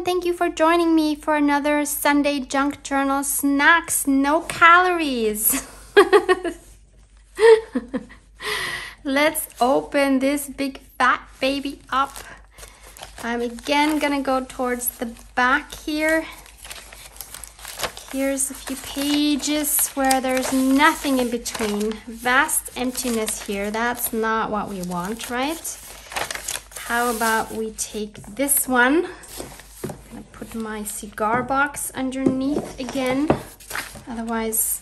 thank you for joining me for another Sunday Junk Journal Snacks, no calories. Let's open this big fat baby up. I'm again gonna go towards the back here. Here's a few pages where there's nothing in between. Vast emptiness here. That's not what we want, right? How about we take this one? I'm gonna put my cigar box underneath again. Otherwise,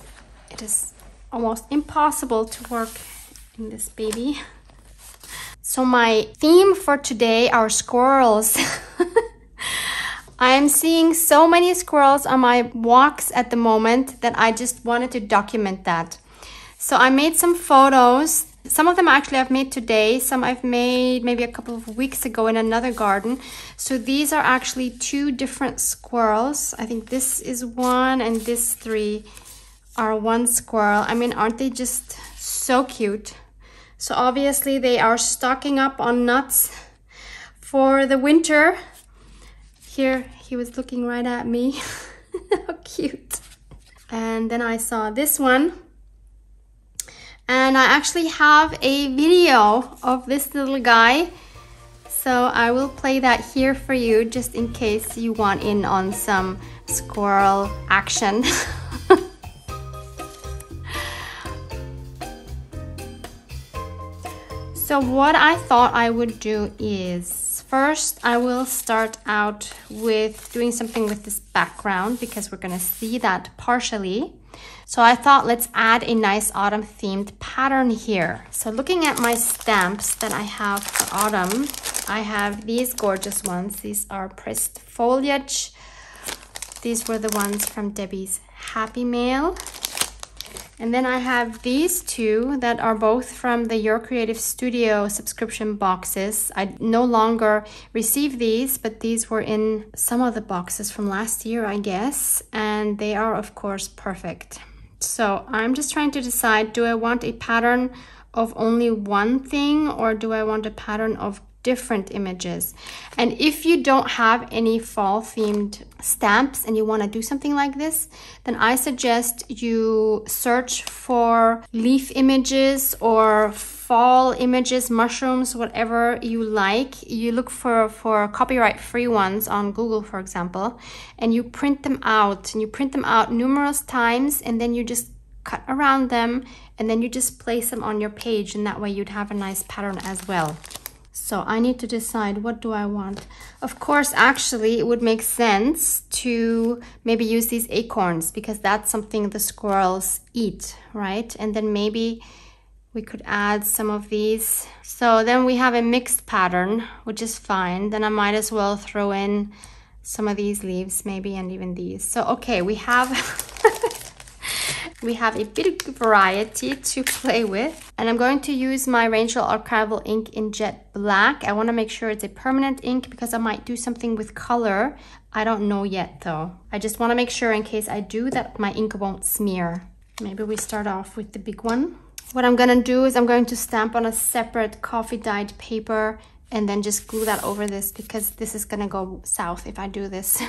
it is almost impossible to work in this baby. So my theme for today are squirrels. I'm seeing so many squirrels on my walks at the moment that I just wanted to document that. So I made some photos. Some of them actually I've made today. Some I've made maybe a couple of weeks ago in another garden. So these are actually two different squirrels. I think this is one and this three are one squirrel. I mean, aren't they just so cute? So obviously they are stocking up on nuts for the winter. Here, he was looking right at me. How cute. And then I saw this one. And I actually have a video of this little guy. So I will play that here for you just in case you want in on some squirrel action. So what I thought I would do is first, I will start out with doing something with this background because we're gonna see that partially. So I thought let's add a nice autumn themed pattern here. So looking at my stamps that I have for autumn, I have these gorgeous ones. These are pressed foliage. These were the ones from Debbie's Happy Mail. And then I have these two that are both from the Your Creative Studio subscription boxes. I no longer receive these, but these were in some of the boxes from last year, I guess. And they are, of course, perfect. So I'm just trying to decide, do I want a pattern of only one thing or do I want a pattern of different images? And if you don't have any fall themed stamps and you want to do something like this, then I suggest you search for leaf images or fall images, mushrooms, whatever you like. You look for copyright free ones on Google, for example, and you print them out, and you print them out numerous times, and then you just cut around them and then you just place them on your page, and that way you'd have a nice pattern as well. So I need to decide, what do I want? Of course, actually, it would make sense to maybe use these acorns because that's something the squirrels eat, right? And then maybe we could add some of these. So then we have a mixed pattern, which is fine. Then I might as well throw in some of these leaves maybe, and even these. So, okay, we have... we have a bit of variety to play with, and I'm going to use my Rangel Archival ink in Jet Black. I want to make sure it's a permanent ink because I might do something with color. I don't know yet though. I just want to make sure in case I do that my ink won't smear. Maybe we start off with the big one. What I'm going to do is I'm going to stamp on a separate coffee dyed paper and then just glue that over this because this is going to go south if I do this.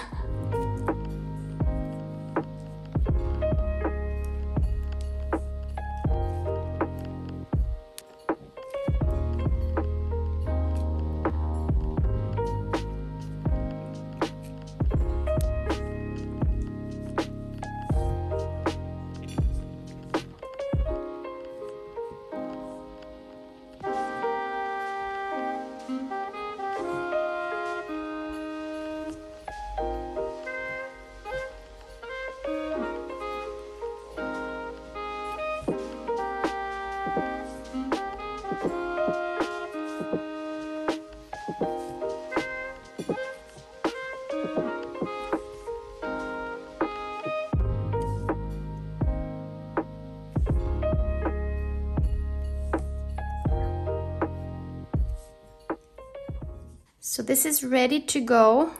So this is ready to go.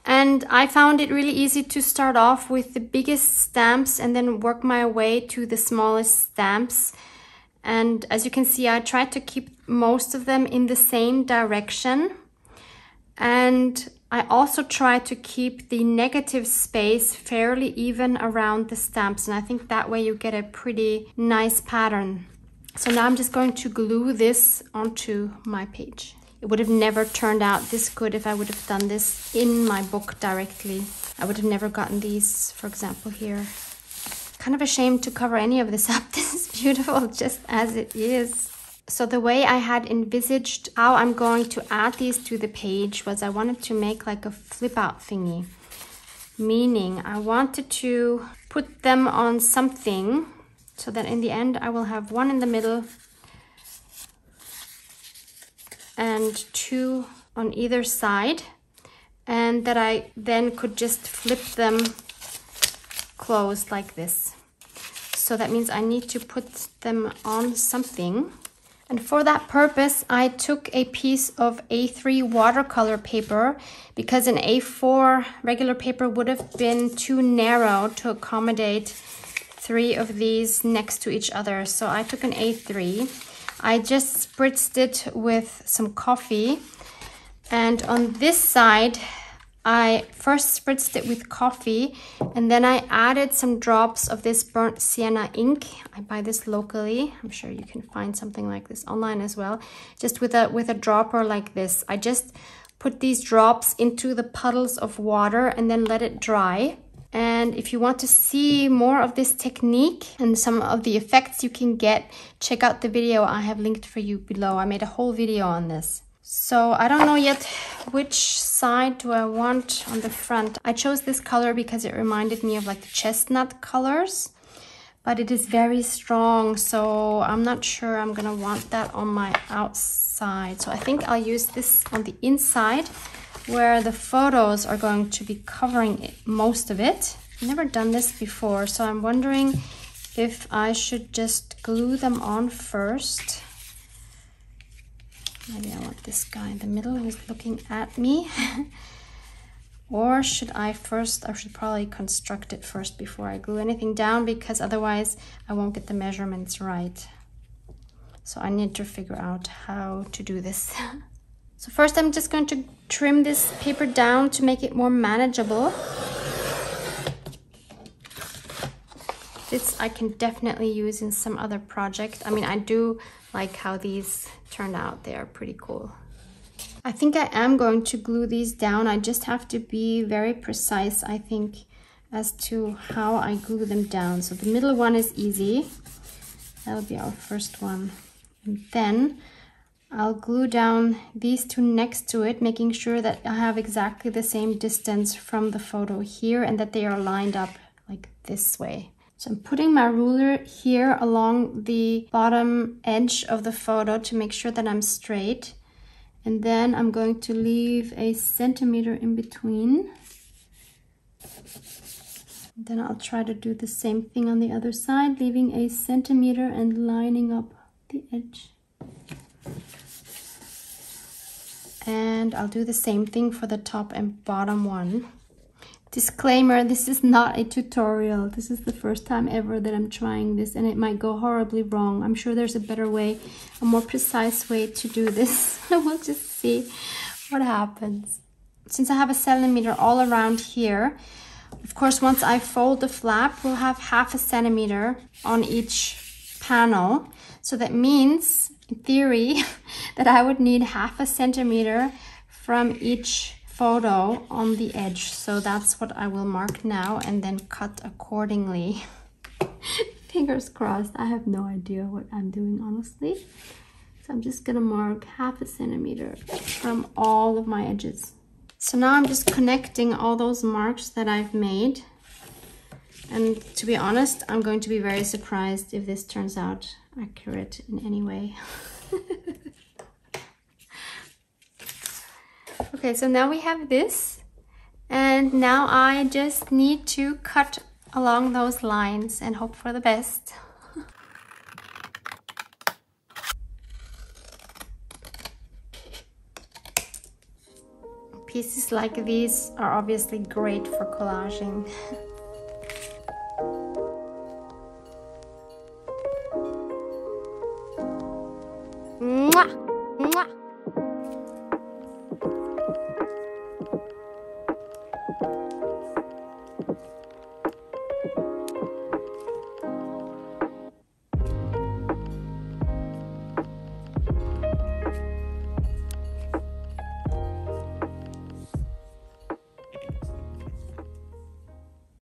And I found it really easy to start off with the biggest stamps and then work my way to the smallest stamps. And as you can see, I tried to keep most of them in the same direction. And I also try to keep the negative space fairly even around the stamps, and I think that way you get a pretty nice pattern. So now I'm just going to glue this onto my page. It would have never turned out this good if I would have done this in my book directly. I would have never gotten these, for example, here. Kind of ashamed to cover any of this up. This is beautiful just as it is. So the way I had envisaged how I'm going to add these to the page was I wanted to make like a flip out thingy. Meaning I wanted to put them on something so that in the end I will have one in the middle and two on either side, and that I then could just flip them closed like this. So that means I need to put them on something. And for that purpose, I took a piece of A3 watercolor paper because an A4 regular paper would have been too narrow to accommodate 3 of these next to each other. So I took an A3. I just spritzed it with some coffee, and on this side I first spritzed it with coffee, and then I added some drops of this burnt sienna ink. I buy this locally. I'm sure you can find something like this online as well. Just with a dropper like this. I just put these drops into the puddles of water and then let it dry. And if you want to see more of this technique and some of the effects you can get, check out the video I have linked for you below. I made a whole video on this. So I don't know yet which side do I want on the front. I chose this color because it reminded me of like the chestnut colors, but it is very strong, so I'm not sure I'm gonna want that on my outside. So I think I'll use this on the inside, where the photos are going to be covering most of it. I've never done this before, so I'm wondering if I should just glue them on first. Maybe I want this guy in the middle who's looking at me. Or should I should probably construct it first before I glue anything down, because otherwise I won't get the measurements right. So I need to figure out how to do this. So first I'm just going to trim this paper down to make it more manageable. This I can definitely use in some other project. I mean, I do like how these turned out. They are pretty cool. I think I am going to glue these down. I just have to be very precise, I think, as to how I glue them down. So the middle one is easy. That'll be our first one. And then I'll glue down these two next to it, making sure that I have exactly the same distance from the photo here and that they are lined up like this way. So I'm putting my ruler here along the bottom edge of the photo to make sure that I'm straight. And then I'm going to leave a centimeter in between. Then I'll try to do the same thing on the other side, leaving a centimeter and lining up the edge. And I'll do the same thing for the top and bottom one. Disclaimer, this is not a tutorial. This is the first time ever that I'm trying this, and it might go horribly wrong. I'm sure there's a better way, a more precise way to do this. We'll just see what happens. Since I have a centimeter all around here, of course, once I fold the flap, we'll have ½ centimeter on each panel. So that means, in theory, that I would need ½ centimeter from each photo on the edge. So that's what I will mark now and then cut accordingly. Fingers crossed. I have no idea what I'm doing, honestly. So I'm just gonna mark ½ centimeter from all of my edges. So now I'm just connecting all those marks that I've made. And to be honest, I'm going to be very surprised if this turns out accurate in any way. Okay, so now we have this, and now I just need to cut along those lines and hope for the best. Pieces like these are obviously great for collaging.